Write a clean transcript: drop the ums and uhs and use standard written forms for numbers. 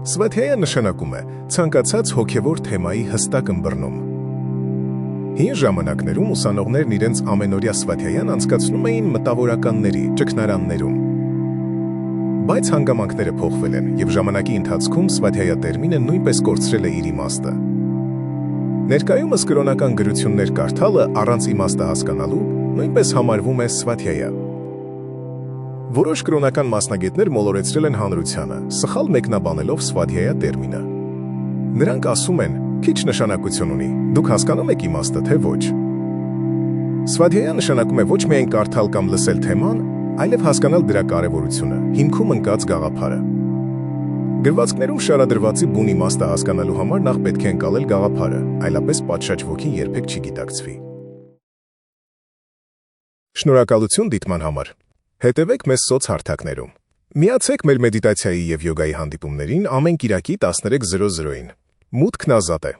Սվաթիայա նշանակում է ցանկացած հոգևոր թեմայի հստակ ըմբռնում։ Հին ժամանակներում ուսանողներն իրենց ամենօրյա Սվաթիայան անցկացնում էին մտավորականների, ճգնարաններում։ Բայց հանգամանքները փոխվել են, եւ ժամանակի ընթացքում Սվաթիայա տերմինը նույնպես կորցրել է իր իմաստը։ Ներկայումս կրոնական գրություններ կարդալը առանց իմաստը հասկանալու նույնպես համարվում է Սվաթիայա։ Որոշ կրոնական մասնագետներ մոլորեցրել են հանրությանը, սխալ մեկնաբանելով Սվաթիայա տերմինը։ Նրանք ասում են, քիչ նշանակություն ունի, դուք հասկանում եք իմաստը, թե ոչ։ Սվաթիայա նշանակում է ոչ միայն կարդալ կամ լսել թեման, այլև հասկանալ դրա կարևորությունը, հիմքում ընկած գաղափարը։ Գրվածքներում շարադրվածի բուն իմաստը հասկանալու համար նախ պետք է ընկալել գաղափարը, այլապես պատշաճ ոգին երբեք չի գիտակցվի։ Շնորհակալություն դիտման համար։ Հետևեք մեզ սոցհարթակներում։ Միացեք մեր մեդիտացիայի և յոգայի հանդիպումներին ամեն կիրակի 13:00-ին։ Մուտքն ազատ է։